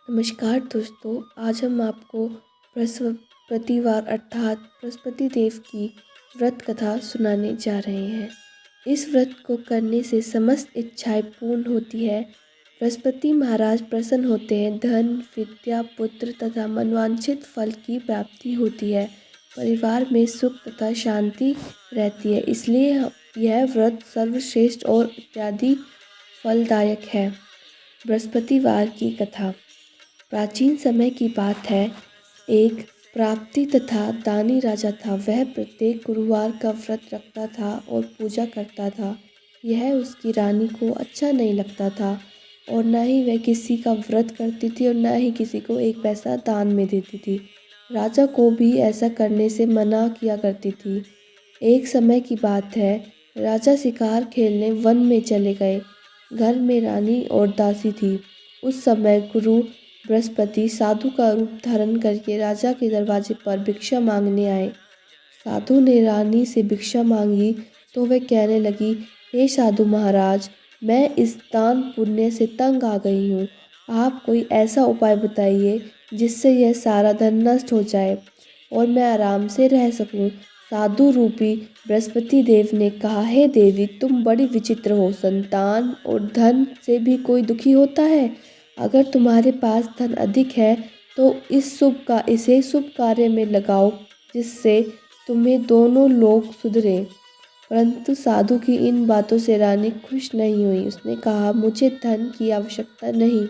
नमस्कार दोस्तों, आज हम आपको बृहस्पतिवार अर्थात बृहस्पति देव की व्रत कथा सुनाने जा रहे हैं। इस व्रत को करने से समस्त इच्छाएं पूर्ण होती है। बृहस्पति महाराज प्रसन्न होते हैं, धन, विद्या, पुत्र तथा मनवांछित फल की प्राप्ति होती है। परिवार में सुख तथा शांति रहती है, इसलिए यह व्रत सर्वश्रेष्ठ और इत्यादि फलदायक है। बृहस्पतिवार की कथा। प्राचीन समय की बात है। एक प्राप्ति तथा दानी राजा था। वह प्रत्येक गुरुवार का व्रत रखता था और पूजा करता था। यह उसकी रानी को अच्छा नहीं लगता था और न ही वह किसी का व्रत करती थी और न ही किसी को एक पैसा दान में देती थी। राजा को भी ऐसा करने से मना किया करती थी। एक समय की बात है, राजा शिकार खेलने वन में चले गए। घर में रानी और दासी थी। उस समय गुरु बृहस्पति साधु का रूप धारण करके राजा के दरवाजे पर भिक्षा मांगने आए। साधु ने रानी से भिक्षा मांगी तो वह कहने लगी, हे साधु महाराज, मैं इस दान पुण्य से तंग आ गई हूँ। आप कोई ऐसा उपाय बताइए जिससे यह सारा धन नष्ट हो जाए और मैं आराम से रह सकूँ। साधु रूपी बृहस्पति देव ने कहा, हे देवी, तुम बड़ी विचित्र हो। संतान और धन से भी कोई दुखी होता है। अगर तुम्हारे पास धन अधिक है तो इसे शुभ कार्य में लगाओ जिससे तुम्हें दोनों लोग सुधरे। परंतु साधु की इन बातों से रानी खुश नहीं हुई। उसने कहा, मुझे धन की आवश्यकता नहीं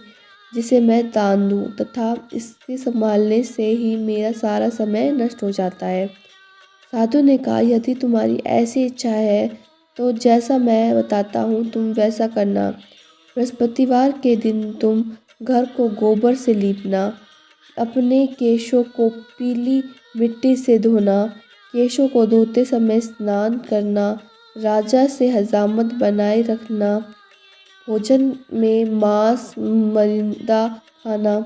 जिसे मैं दान दूं तथा इसके संभालने से ही मेरा सारा समय नष्ट हो जाता है। साधु ने कहा, यदि तुम्हारी ऐसी इच्छा है तो जैसा मैं बताता हूँ तुम वैसा करना। बृहस्पतिवार के दिन तुम घर को गोबर से लीपना, अपने केशों को पीली मिट्टी से धोना, केशों को धोते समय स्नान करना, राजा से हजामत बनाए रखना, भोजन में मांस मरिंदा खाना,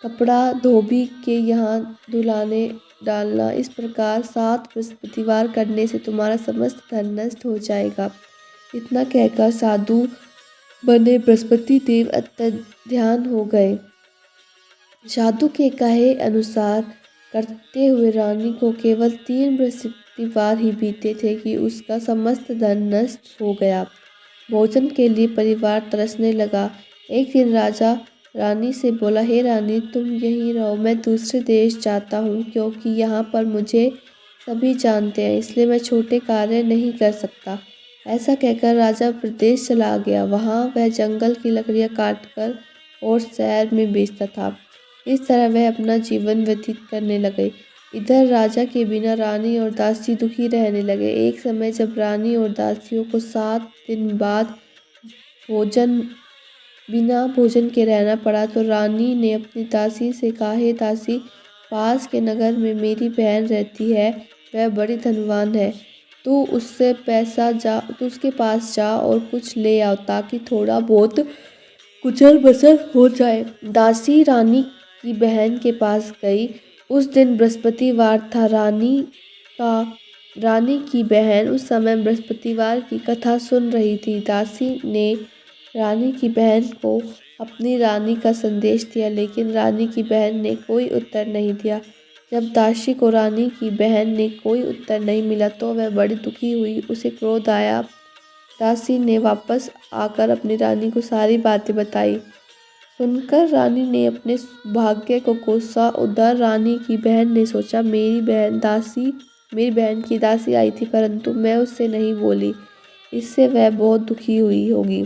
कपड़ा धोबी के यहाँ धुलाने डालना। इस प्रकार 7 बृहस्पतिवार करने से तुम्हारा समस्त धन नष्ट हो जाएगा। इतना कहकर साधु बने बृहस्पति देव अत्यंत ध्यान हो गए। साधु के कहे अनुसार करते हुए रानी को केवल 3 बृहस्पतिवार ही बीते थे कि उसका समस्त धन नष्ट हो गया। भोजन के लिए परिवार तरसने लगा। एक दिन राजा रानी से बोला, हे रानी, तुम यहीं रहो, मैं दूसरे देश जाता हूँ क्योंकि यहाँ पर मुझे सभी जानते हैं, इसलिए मैं छोटे कार्य नहीं कर सकता। ऐसा कहकर राजा प्रदेश चला गया। वहाँ वह जंगल की लकड़ियाँ काटकर और शहर में बेचता था। इस तरह वह अपना जीवन व्यतीत करने लगे। इधर राजा के बिना रानी और दासी दुखी रहने लगे। एक समय जब रानी और दासियों को 7 दिन बाद बिना भोजन के रहना पड़ा तो रानी ने अपनी दासी से कहा, हे दासी, पास के नगर में मेरी बहन रहती है, वह बड़ी धनवान है। तू उसके पास जा और कुछ ले आओ ताकि थोड़ा बहुत गुजर बसर हो जाए। दासी रानी की बहन के पास गई। उस दिन बृहस्पतिवार था। रानी की बहन उस समय बृहस्पतिवार की कथा सुन रही थी। दासी ने रानी की बहन को अपनी रानी का संदेश दिया, लेकिन रानी की बहन ने कोई उत्तर नहीं दिया। जब दासी को रानी की बहन ने कोई उत्तर नहीं मिला तो वह बड़ी दुखी हुई। उसे क्रोध आया। दासी ने वापस आकर अपनी रानी को सारी बातें बताई। सुनकर रानी ने अपने भाग्य को कोसा। उधर रानी की बहन ने सोचा, मेरी बहन की दासी आई थी परंतु मैं उससे नहीं बोली, इससे वह बहुत दुखी हुई होगी।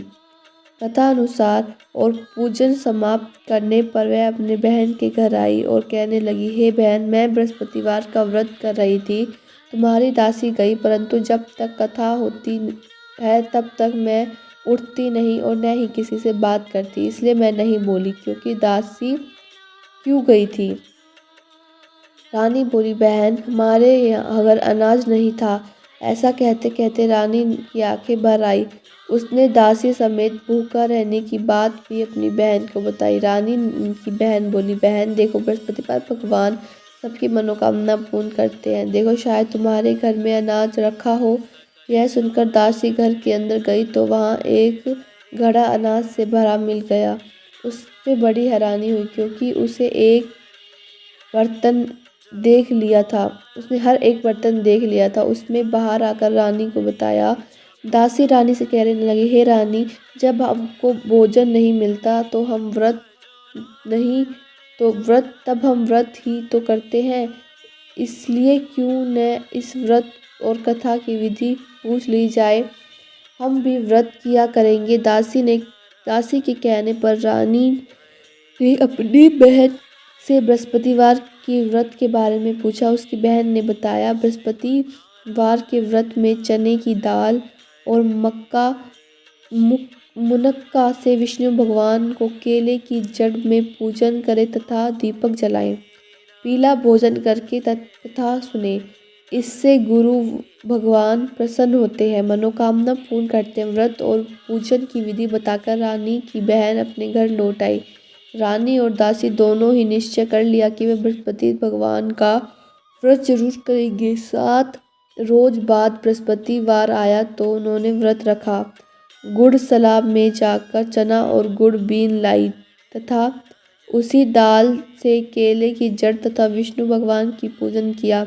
कथा अनुसार और पूजन समाप्त करने पर वह अपने बहन के घर आई और कहने लगी, हे बहन, मैं बृहस्पतिवार का व्रत कर रही थी। तुम्हारी दासी गई परंतु जब तक कथा होती है तब तक मैं उठती नहीं और न ही किसी से बात करती, इसलिए मैं नहीं बोली क्योंकि दासी क्यों गई थी। रानी बोली, बहन, हमारे यहाँ अगर अनाज नहीं था। ऐसा कहते कहते रानी की आंखें भर आई। उसने दासी समेत भूखा रहने की बात भी अपनी बहन को बताई। रानी की बहन बोली, बहन देखो, बृहस्पतिवार भगवान सबकी मनोकामना पूर्ण करते हैं। देखो, शायद तुम्हारे घर में अनाज रखा हो। यह सुनकर दासी घर के अंदर गई तो वहाँ एक घड़ा अनाज से भरा मिल गया। पे बड़ी हैरानी हुई क्योंकि उसे एक बर्तन देख लिया था उसने हर एक बर्तन देख लिया था। उसने बाहर आकर रानी को बताया। दासी रानी से कहने लगी, हे रानी, जब हमको भोजन नहीं मिलता तो हम व्रत नहीं तो व्रत तब हम व्रत ही तो करते हैं, इसलिए क्यों न इस व्रत और कथा की विधि पूछ ली जाए, हम भी व्रत किया करेंगे। दासी के कहने पर रानी ने अपनी बहन से बृहस्पतिवार के व्रत के बारे में पूछा। उसकी बहन ने बताया, बृहस्पतिवार के व्रत में चने की दाल और मुनक्का से विष्णु भगवान को केले की जड़ में पूजन करें तथा दीपक जलाएं। पीला भोजन करके कथा सुने, इससे गुरु भगवान प्रसन्न होते हैं, मनोकामना पूर्ण करते हैं। व्रत और पूजन की विधि बताकर रानी की बहन अपने घर लौट आई। रानी और दासी दोनों ही निश्चय कर लिया कि वे बृहस्पति भगवान का व्रत जरूर करेंगे। 7 रोज बाद बृहस्पतिवार आया तो उन्होंने व्रत रखा। गुड़ में जाकर चना और गुड़ बीन लाई तथा उसी दाल से केले की जड़ तथा विष्णु भगवान की पूजन किया।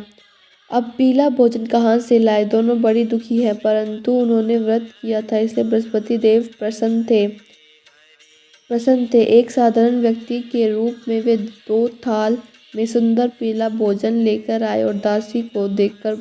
अब पीला भोजन कहाँ से लाए? दोनों बड़ी दुखी है, परंतु उन्होंने व्रत किया था इसलिए बृहस्पति देव प्रसन्न थे। एक साधारण व्यक्ति के रूप में वे 2 थाल में सुंदर पीला भोजन लेकर आए और दासी को देखकर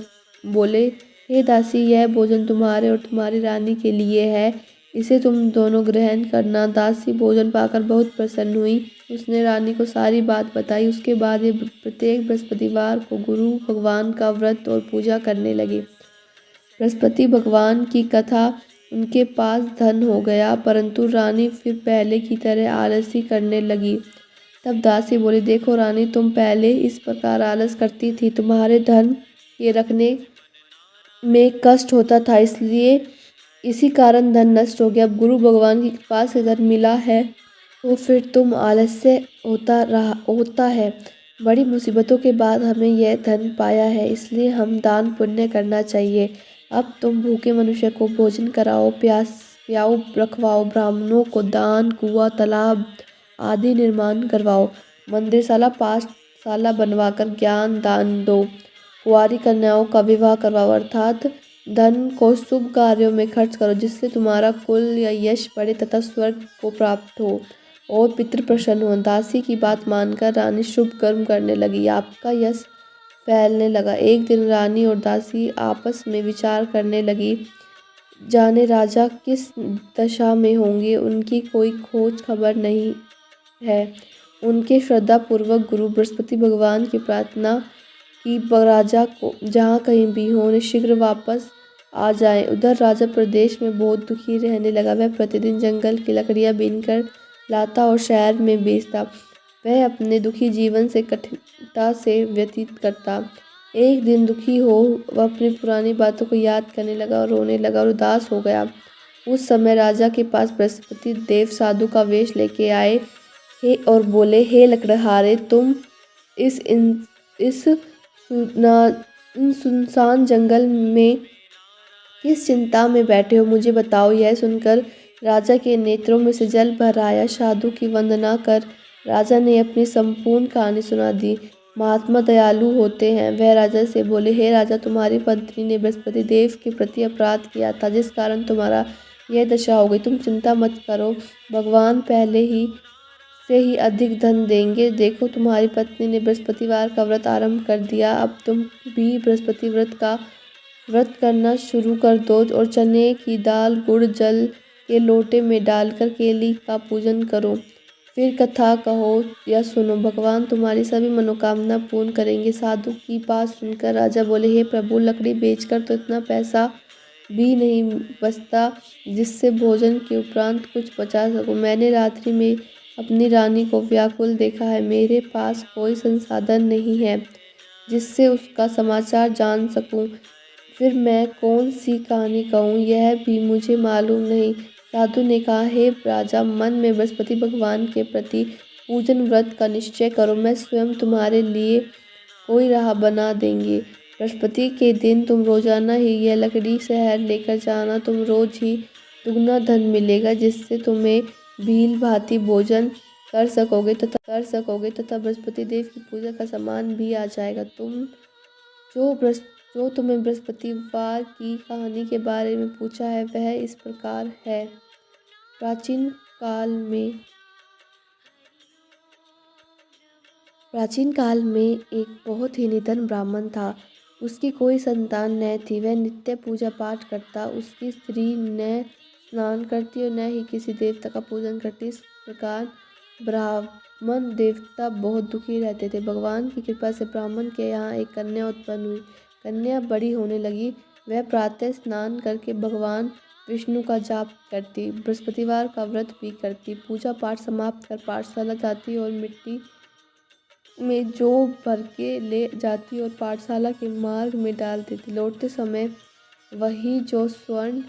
बोले, हे दासी, यह भोजन तुम्हारे और तुम्हारी रानी के लिए है, इसे तुम दोनों ग्रहण करना। दासी भोजन पाकर बहुत प्रसन्न हुई। उसने रानी को सारी बात बताई। उसके बाद ये प्रत्येक बृहस्पतिवार को गुरु भगवान का व्रत और पूजा करने लगे। बृहस्पति भगवान की कथा उनके पास धन हो गया, परंतु रानी फिर पहले की तरह आलसी करने लगी। तब दासी बोली, देखो रानी, तुम पहले इस प्रकार आलस करती थी, तुम्हारे धन के रखने में कष्ट होता था, इसलिए इसी कारण धन नष्ट हो गया। अब गुरु भगवान की कृपा से धन मिला है तो फिर तुम आलस्य होता है। बड़ी मुसीबतों के बाद हमें यह धन पाया है, इसलिए हम दान पुण्य करना चाहिए। अब तुम भूखे मनुष्य को भोजन कराओ, प्याओ, रखवाओ, ब्राह्मणों को दान, कुआं, तालाब आदि निर्माण करवाओ, मंदिरशाला, पाठशाला बनवाकर ज्ञान दान दो, कुंवारी कन्याओं का विवाह करवाओ, अर्थात धन को शुभ कार्यों में खर्च करो, जिससे तुम्हारा कुल या यश बढ़े तथा स्वर्ग को प्राप्त हो और पितृ प्रसन्न हो। दासी की बात मानकर रानी शुभ कर्म करने लगी। आपका यश फैलने लगा। एक दिन रानी और दासी आपस में विचार करने लगी, जाने राजा किस दशा में होंगे, उनकी कोई खोज खबर नहीं है। उनके श्रद्धा पूर्वक गुरु बृहस्पति भगवान की प्रार्थना कि राजा को जहाँ कहीं भी हो उन्हें शीघ्र वापस आ जाए। उधर राजा प्रदेश में बहुत दुखी रहने लगा। वह प्रतिदिन जंगल की लकड़ियाँ बीनकर लाता और शहर में बेचता। वह अपने दुखी जीवन से कठिनता से व्यतीत करता। एक दिन दुखी हो वह अपनी पुरानी बातों को याद करने लगा और रोने लगा और उदास हो गया। उस समय राजा के पास बृहस्पति देव साधु का वेश लेके आए और बोले, हे लकड़हारे, तुम इस सुनसान जंगल में किस चिंता में बैठे हो, मुझे बताओ। यह सुनकर राजा के नेत्रों में से जल भर आया। साधु की वंदना कर राजा ने अपनी संपूर्ण कहानी सुना दी। महात्मा दयालु होते हैं। वह राजा से बोले, हे राजा, तुम्हारी पत्नी ने बृहस्पति देव के प्रति अपराध किया था, जिस कारण तुम्हारा यह दशा हो गई। तुम चिंता मत करो, भगवान पहले से ही अधिक धन देंगे। देखो, तुम्हारी पत्नी ने बृहस्पतिवार का व्रत आरंभ कर दिया। अब तुम भी बृहस्पति व्रत करना शुरू कर दो और चने की दाल गुड़ जल के लोटे में डालकर केली का पूजन करो। फिर कथा कहो या सुनो, भगवान तुम्हारी सभी मनोकामना पूर्ण करेंगे। साधु की बात सुनकर राजा बोले, हे प्रभु, लकड़ी बेचकर तो इतना पैसा भी नहीं बचता जिससे भोजन के उपरांत कुछ बचा सकूं। मैंने रात्रि में अपनी रानी को व्याकुल देखा है। मेरे पास कोई संसाधन नहीं है जिससे उसका समाचार जान सकूं। फिर मैं कौन सी कहानी कहूँ, यह भी मुझे मालूम नहीं। साधु ने कहा, हे राजा, मन में बृहस्पति भगवान के प्रति पूजन व्रत का निश्चय करो। मैं स्वयं तुम्हारे लिए कोई राह बना देंगे। बृहस्पति के दिन तुम रोजाना ही यह लकड़ी शहर लेकर जाना। तुम रोज ही दुगना धन मिलेगा, जिससे तुम्हें भील भांति भोजन कर सकोगे तथा बृहस्पति देव की पूजा का सामान भी आ जाएगा। जो तुम्हें बृहस्पतिवार की कहानी के बारे में पूछा है वह इस प्रकार है। प्राचीन काल में एक बहुत ही निधन ब्राह्मण था। उसकी कोई संतान न थी। वह नित्य पूजा पाठ करता। उसकी स्त्री न स्नान करती और न ही किसी देवता का पूजन करती। इस प्रकार ब्राह्मण देवता बहुत दुखी रहते थे। भगवान की कृपा से ब्राह्मण के यहाँ एक कन्या उत्पन्न हुई। कन्या बड़ी होने लगी। वह प्रातः स्नान करके भगवान विष्णु का जाप करती, बृहस्पतिवार का व्रत भी करती, पूजा पाठ समाप्त कर पाठशाला जाती और मिट्टी में जौ भर के ले जाती और पाठशाला के मार्ग में डाल देती। लौटते समय वही जो स्वर्ण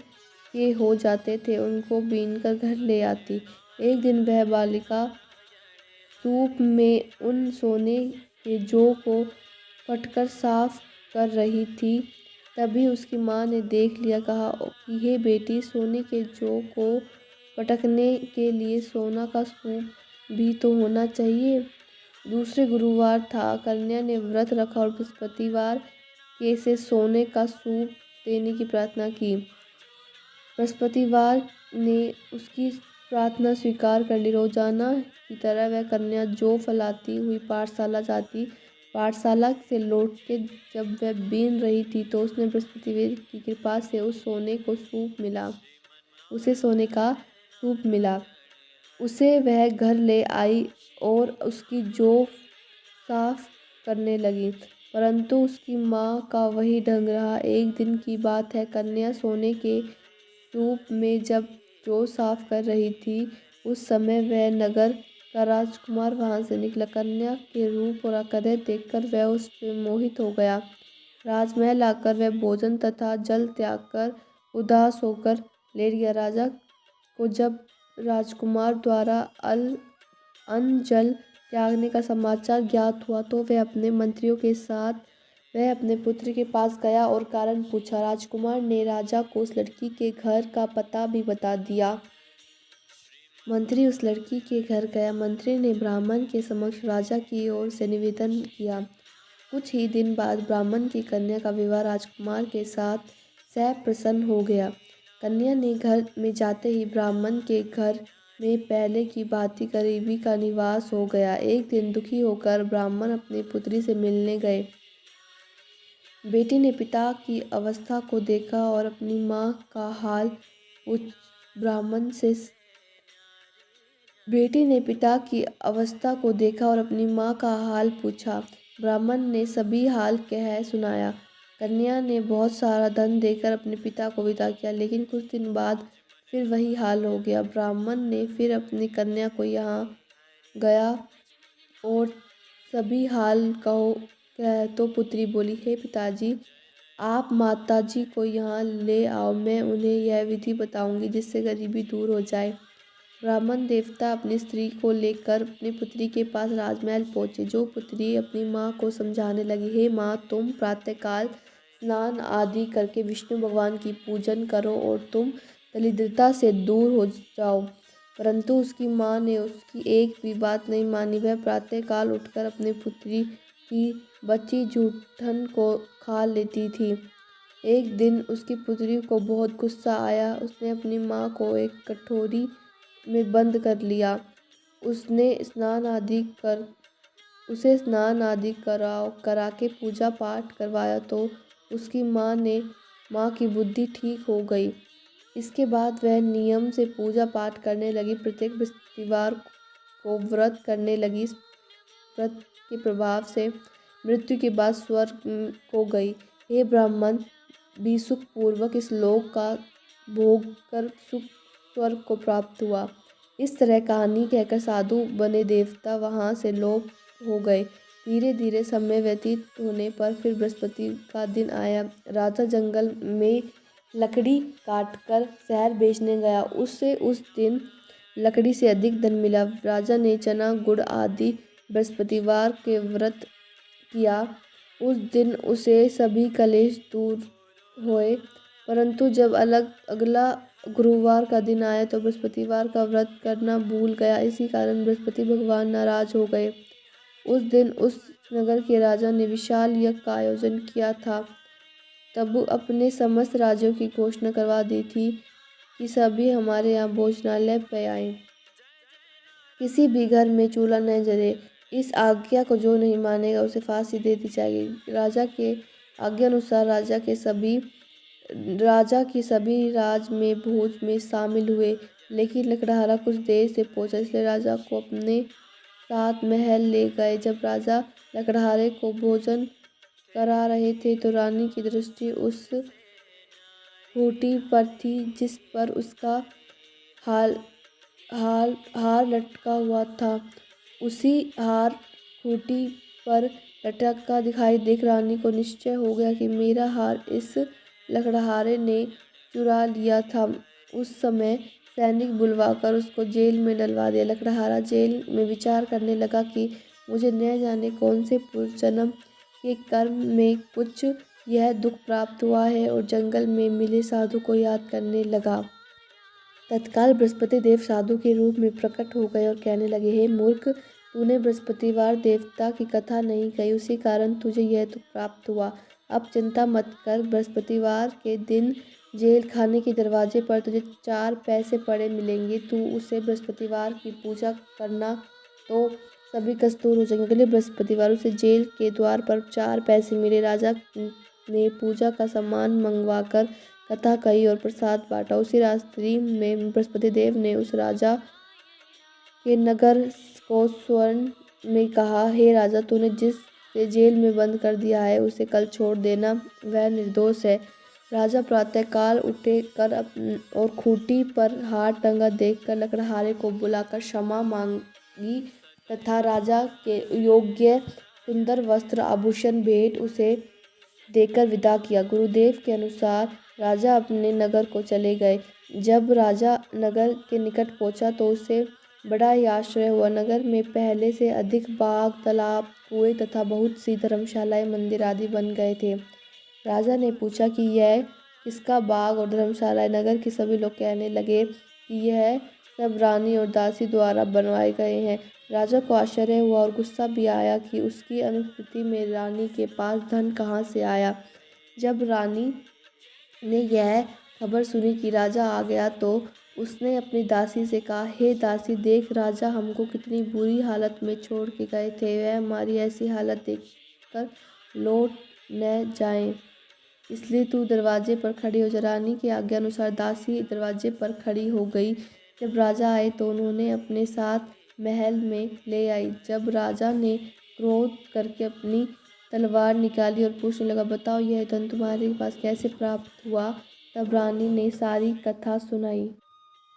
के हो जाते थे उनको बीनकर घर ले आती। एक दिन वह बालिका सूप में उन सोने के जौ को फटकर साफ कर रही थी। तभी उसकी माँ ने देख लिया। कहा कि हे बेटी, सोने के जौ को फटकने के लिए सोना का सूप भी तो होना चाहिए। दूसरे गुरुवार था। कन्या ने व्रत रखा और बृहस्पतिवार के से सोने का सूप देने की प्रार्थना की। बृहस्पतिवार ने उसकी प्रार्थना स्वीकार कर ली। रोजाना की तरह वह कन्या जौ फलाती हुई पाठशाला जाती। पाठशाला से लौट के जब वह बीन रही थी तो उसने बृहस्पतिवार की कृपा से उसे सोने का सूप मिला। उसे वह घर ले आई और उसकी जौ साफ करने लगी, परंतु उसकी माँ का वही ढंग रहा। एक दिन की बात है, कन्या सोने के सूप में जब जौ साफ कर रही थी उस समय वह नगर का राजकुमार वहां से निकला। कन्या के रूप और आकृति देखकर वह उस पर मोहित हो गया। राजमहल आकर वह भोजन तथा जल त्याग कर उदास होकर लेट गया। राजा को जब राजकुमार द्वारा अन्न जल त्यागने का समाचार ज्ञात हुआ तो वह अपने मंत्रियों के साथ अपने पुत्र के पास गया और कारण पूछा। राजकुमार ने राजा को उस लड़की के घर का पता भी बता दिया। मंत्री उस लड़की के घर गया। मंत्री ने ब्राह्मण के समक्ष राजा की ओर से निवेदन किया। कुछ ही दिन बाद ब्राह्मण की कन्या का विवाह राजकुमार के साथ प्रसन्न हो गया। कन्या ने घर में जाते ही ब्राह्मण के घर में पहले की भांति गरीबी का निवास हो गया। एक दिन दुखी होकर ब्राह्मण अपनी पुत्री से मिलने गए। बेटी ने पिता की अवस्था को देखा और अपनी माँ का हाल पूछा। ब्राह्मण ने सभी हाल कह सुनाया। कन्या ने बहुत सारा धन देकर अपने पिता को विदा किया, लेकिन कुछ दिन बाद फिर वही हाल हो गया। ब्राह्मण ने फिर अपनी कन्या को यहाँ गया और सभी हाल कह तो पुत्री बोली, हे पिताजी, आप माताजी को यहाँ ले आओ, मैं उन्हें यह विधि बताऊंगी जिससे गरीबी दूर हो जाए। ब्राह्मण देवता अपनी स्त्री को लेकर अपनी पुत्री के पास राजमहल पहुँचे। जो पुत्री अपनी माँ को समझाने लगी, हे माँ, तुम प्रातःकाल स्नान आदि करके विष्णु भगवान की पूजन करो और तुम दरिद्रता से दूर हो जाओ। परंतु उसकी माँ ने उसकी एक भी बात नहीं मानी। वह प्रातःकाल उठकर अपनी पुत्री की बची जूठन को खा लेती थी। एक दिन उसकी पुत्री को बहुत गुस्सा आया। उसने अपनी माँ को एक कटोरी में बंद कर लिया। उसे स्नान आदि करा के पूजा पाठ करवाया तो उसकी माँ की बुद्धि ठीक हो गई। इसके बाद वह नियम से पूजा पाठ करने लगी। प्रत्येक बृहस्पतिवार को व्रत करने लगी। इस व्रत के प्रभाव से मृत्यु के बाद स्वर्ग को गई। हे ब्राह्मण, भी सुख पूर्वक इस लोक का भोग कर स्वर्ग को प्राप्त हुआ। इस तरह कहानी कहकर साधु बने देवता वहां से लोप हो गए। धीरे धीरे समय व्यतीत होने पर फिर बृहस्पति का दिन आया। राजा जंगल में लकड़ी काटकर शहर बेचने गया। उसे उस दिन लकड़ी से अधिक धन मिला। राजा ने चना गुड़ आदि बृहस्पतिवार के व्रत किया। उस दिन उसे सभी कलेश दूर हुए। परंतु जब अगला गुरुवार का दिन आया तो बृहस्पतिवार का व्रत करना भूल गया। इसी कारण बृहस्पति भगवान नाराज हो गए। उस दिन उस नगर के राजा ने विशाल यज्ञ का आयोजन किया था। तब अपने समस्त राज्यों की घोषणा करवा दी थी कि सभी हमारे यहाँ भोजनालय पे आए। किसी भी घर में चूल्हा न जले। इस आज्ञा को जो नहीं मानेगा उसे फांसी दे दी जाएगी। राजा के आज्ञा अनुसार राजा की सभी राज में भोज में शामिल हुए। लेकिन लकड़हारा कुछ देर से पहुंचा, इसलिए राजा को अपने साथ महल ले गए। जब राजा लकड़हारे को भोजन करा रहे थे तो रानी की दृष्टि उस खूंटी पर थी जिस पर उसका हार लटका हुआ था। उसी हार खूंटी पर लटका दिखाई देख रानी को निश्चय हो गया कि मेरा हार इस लकड़हारे ने चुरा लिया था। उस समय सैनिक बुलवाकर उसको जेल में डलवा दिया। लकड़हारा जेल में विचार करने लगा कि मुझे न जाने कौन से पूर्व जन्म के कर्म में कुछ यह दुख प्राप्त हुआ है, और जंगल में मिले साधु को याद करने लगा। तत्काल बृहस्पति देव साधु के रूप में प्रकट हो गए और कहने लगे, हे मूर्ख, तूने बृहस्पतिवार देवता की कथा नहीं कही, उसी कारण तुझे यह दुख प्राप्त हुआ। अब चिंता मत कर, बृहस्पतिवार के दिन जेल खाने के दरवाजे पर तुझे 4 पैसे पड़े मिलेंगे। तू उसे बृहस्पतिवार की पूजा करना तो सभी कष्ट दूर हो जाएंगे। अगले बृहस्पतिवार उसे जेल के द्वार पर 4 पैसे मिले। राजा ने पूजा का सामान मंगवाकर कथा कही और प्रसाद बांटा। उसी रात्रि में बृहस्पति देव ने उस राजा के नगर को स्वर्ण में कहा, हे राजा, तूने जिसे जेल में बंद कर दिया है उसे कल छोड़ देना, वह निर्दोष है। राजा प्रातःकाल उठे कर और खूंटी पर हार टंगा देखकर लकड़हारे को बुलाकर क्षमा मांगी तथा राजा के योग्य सुंदर वस्त्र आभूषण भेंट उसे देकर विदा किया। गुरुदेव के अनुसार राजा अपने नगर को चले गए। जब राजा नगर के निकट पहुंचा तो उसे बड़ा ही आश्चर्य हुआ। नगर में पहले से अधिक बाग, तालाब, कुएं तथा बहुत सी धर्मशालाएं, मंदिर आदि बन गए थे। राजा ने पूछा कि यह किसका बाग और धर्मशालाएं? नगर के सभी लोग कहने लगे कि यह सब रानी और दासी द्वारा बनवाए गए हैं। राजा को आश्चर्य हुआ और गुस्सा भी आया कि उसकी अनुपस्थिति में रानी के पास धन कहाँ से आया। जब रानी ने यह खबर सुनी कि राजा आ गया तो उसने अपनी दासी से कहा, हे दासी, देख राजा हमको कितनी बुरी हालत में छोड़ के गए थे, वह हमारी ऐसी हालत देखकर लौट न जाएं, इसलिए तू दरवाजे पर खड़ी हो जा। रानी की आज्ञा अनुसार दासी दरवाजे पर खड़ी हो गई। जब राजा आए तो उन्होंने अपने साथ महल में ले आई। जब राजा ने क्रोध करके अपनी तलवार निकाली और पूछने लगा, बताओ यह धन तुम्हारे पास कैसे प्राप्त हुआ? तब रानी ने सारी कथा सुनाई।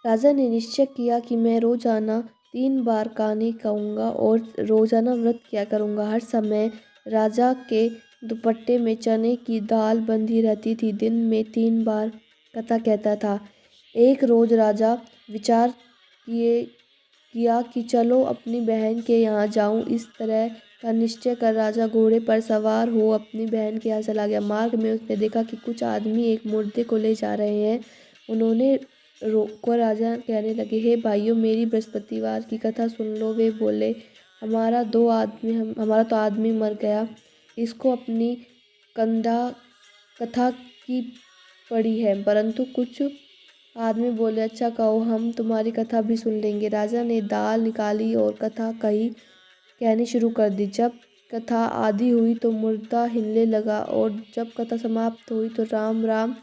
राजा ने निश्चय किया कि मैं रोजाना 3 बार गाने गाऊंगा और रोजाना व्रत किया करूंगा। हर समय राजा के दुपट्टे में चने की दाल बंधी रहती थी। दिन में 3 बार कथा कहता था। एक रोज राजा विचार किया कि चलो अपनी बहन के यहाँ जाऊं। इस तरह का निश्चय कर राजा घोड़े पर सवार हो अपनी बहन के यहाँ चला गया। मार्ग में उसने देखा कि कुछ आदमी एक मुर्दे को ले जा रहे हैं। उन्होंने रोककर राजा कहने लगे, हे भाइयों, मेरी बृहस्पतिवार की कथा सुन लो। वे बोले, हमारा तो आदमी मर गया, इसको अपनी कथा की पड़ी है। परंतु कुछ आदमी बोले, अच्छा कहो, हम तुम्हारी कथा भी सुन लेंगे। राजा ने दाल निकाली और कथा कहनी शुरू कर दी। जब कथा आधी हुई तो मुर्दा हिलने लगा और जब कथा समाप्त हुई तो राम राम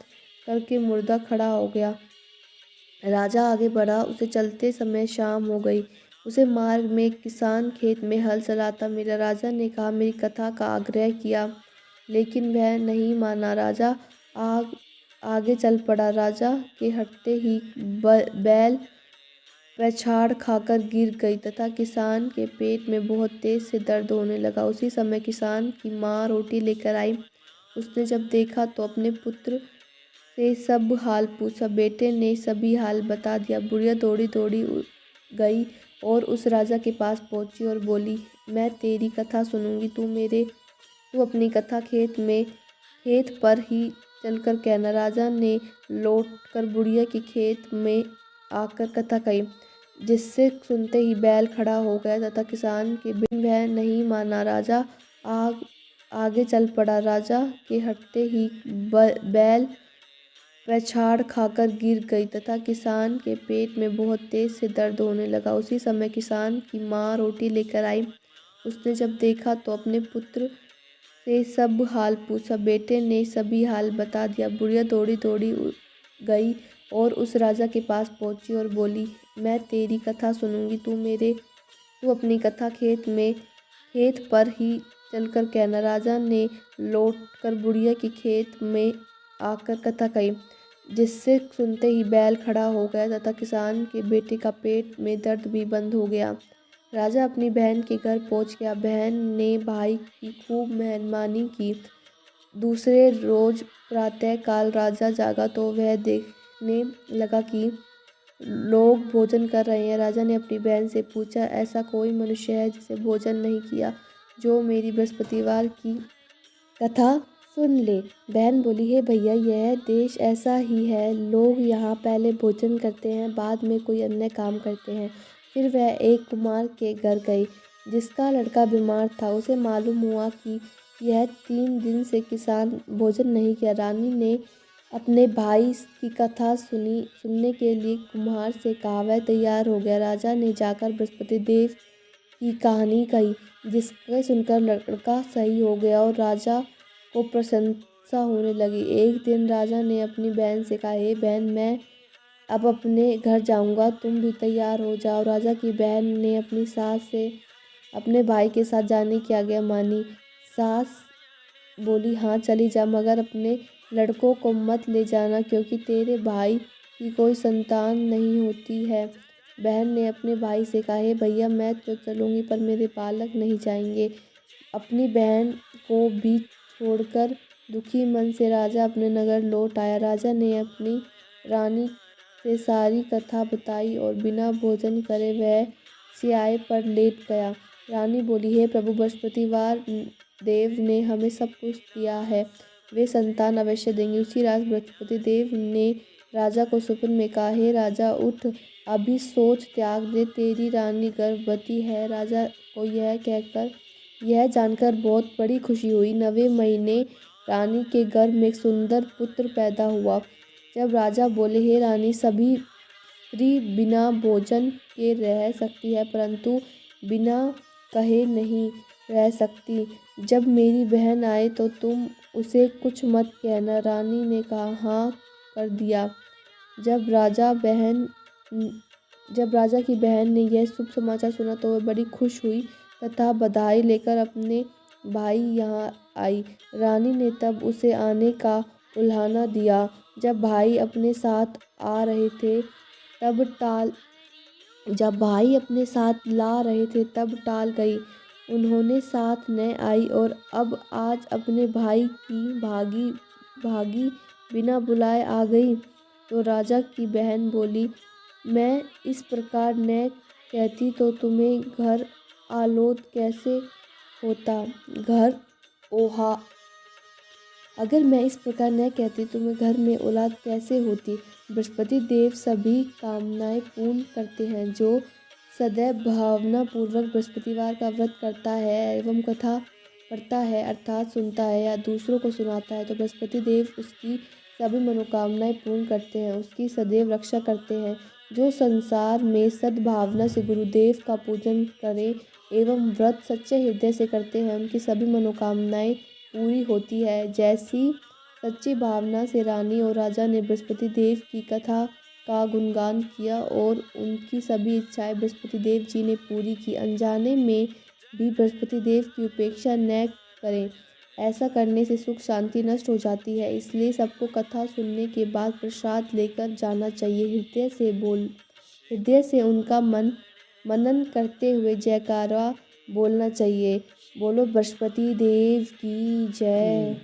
करके मुर्दा खड़ा हो गया। राजा आगे बढ़ा। उसे चलते समय शाम हो गई। उसे मार्ग में एक किसान खेत में हल चलाता मिला। राजा ने कहा, मेरी कथा का आग्रह किया, लेकिन वह नहीं माना। राजा आगे चल पड़ा। राजा के हटते ही बैल पछाड़ खाकर गिर गई तथा किसान के पेट में बहुत तेज से दर्द होने लगा। उसी समय किसान की माँ रोटी लेकर आई। उसने जब देखा तो अपने पुत्र से सब हाल पूछा। बेटे ने सभी हाल बता दिया। बुढ़िया दौड़ी दौड़ी गई और उस राजा के पास पहुंची और बोली, मैं तेरी कथा सुनूंगी। तू अपनी कथा खेत पर ही चलकर कहना। राजा ने लौटकर बुढ़िया के खेत में आकर कथा कही, जिससे सुनते ही बैल खड़ा हो गया तथा किसान के वह नहीं माना। राजा आगे चल पड़ा। राजा के हटते ही बैल पछाड़ खाकर गिर गई तथा किसान के पेट में बहुत तेज से दर्द होने लगा। उसी समय किसान की माँ रोटी लेकर आई। उसने जब देखा तो अपने पुत्र से सब हाल पूछा। बेटे ने सभी हाल बता दिया। बुढ़िया दौड़ी दौड़ी गई और उस राजा के पास पहुंची और बोली, मैं तेरी कथा सुनूंगी। तू अपनी कथा खेत पर ही चलकर कहना। राजा ने लौटकर बुढ़िया के खेत में आकर कथा कही, जिससे सुनते ही बैल खड़ा हो गया तथा किसान के बेटे का पेट में दर्द भी बंद हो गया। राजा अपनी बहन के घर पहुंच गया। बहन ने भाई की खूब मेहमानी की। दूसरे रोज प्रातः काल राजा जागा तो वह देखने लगा कि लोग भोजन कर रहे हैं। राजा ने अपनी बहन से पूछा, ऐसा कोई मनुष्य है जिसे भोजन नहीं किया, जो मेरी बृहस्पतिवार की कथा सुन ले। बहन बोली, हे भैया, यह देश ऐसा ही है। लोग यहाँ पहले भोजन करते हैं, बाद में कोई अन्य काम करते हैं। फिर वह एक कुम्हार के घर गई, जिसका लड़का बीमार था। उसे मालूम हुआ कि यह 3 दिन से किसान भोजन नहीं किया। रानी ने अपने भाई की कथा सुनने के लिए कुम्हार से कहा। वह तैयार हो गया। राजा ने जाकर बृहस्पति देव की कहानी कही, जिसके सुनकर लड़का सही हो गया और राजा को प्रशंसा होने लगी। एक दिन राजा ने अपनी बहन से कहा, हे बहन, मैं अब अपने घर जाऊंगा, तुम भी तैयार हो जाओ। राजा की बहन ने अपनी सास से अपने भाई के साथ जाने की आज्ञा मानी। सास बोली, हाँ चली जा, मगर अपने लड़कों को मत ले जाना, क्योंकि तेरे भाई की कोई संतान नहीं होती है। बहन ने अपने भाई से कहा, हे भैया, मैं तो चलूँगी, पर मेरे बालक नहीं जाएंगे। अपनी बहन को भी छोड़कर दुखी मन से राजा अपने नगर लौट आया। राजा ने अपनी रानी से सारी कथा बताई और बिना भोजन करे वह सियाए पर लेट गया। रानी बोली, हे प्रभु, बृहस्पतिवार देव ने हमें सब कुछ दिया है, वे संतान अवश्य देंगे। उसी रात बृहस्पति देव ने राजा को स्वप्न में कहा, हे राजा, उठ, अभी सोच त्याग दे, तेरी रानी गर्भवती है। राजा को यह जानकर बहुत बड़ी खुशी हुई। 9वें महीने रानी के गर्भ में एक सुंदर पुत्र पैदा हुआ। जब राजा बोले, हे रानी, सभी स्त्री बिना भोजन के रह सकती है, परंतु बिना कहे नहीं रह सकती। जब मेरी बहन आए तो तुम उसे कुछ मत कहना। रानी ने कहा, हाँ कर दिया। जब राजा की बहन ने यह शुभ समाचार सुना तो वह बड़ी खुश हुई तथा बधाई लेकर अपने भाई यहाँ आई। रानी ने तब उसे आने का उल्हाना दिया। जब भाई अपने साथ ला रहे थे तब टाल गई। उन्होंने साथ न आई और अब आज अपने भाई की भागी बिना बुलाए आ गई। तो राजा की बहन बोली, मैं इस प्रकार न कहती तो तुम्हें घर आलोद कैसे होता। अगर मैं इस प्रकार न कहती तुम्हें घर में औलाद कैसे होती। बृहस्पति देव सभी कामनाएं पूर्ण करते हैं। जो सदैव भावना पूर्वक बृहस्पतिवार का व्रत करता है एवं कथा पढ़ता है, अर्थात सुनता है या दूसरों को सुनाता है, तो बृहस्पति देव उसकी सभी मनोकामनाएं पूर्ण करते हैं, उसकी सदैव रक्षा करते हैं। जो संसार में सद्भावना से गुरुदेव का पूजन करें एवं व्रत सच्चे हृदय से करते हैं, उनकी सभी मनोकामनाएं पूरी होती है। जैसी सच्ची भावना से रानी और राजा ने बृहस्पति देव की कथा का गुणगान किया और उनकी सभी इच्छाएं बृहस्पति देव जी ने पूरी की। अनजाने में भी बृहस्पति देव की उपेक्षा न करें, ऐसा करने से सुख शांति नष्ट हो जाती है। इसलिए सबको कथा सुनने के बाद प्रसाद लेकर जाना चाहिए। हृदय से उनका मनन करते हुए जयकारा बोलना चाहिए। बोलो बृहस्पति देव की जय।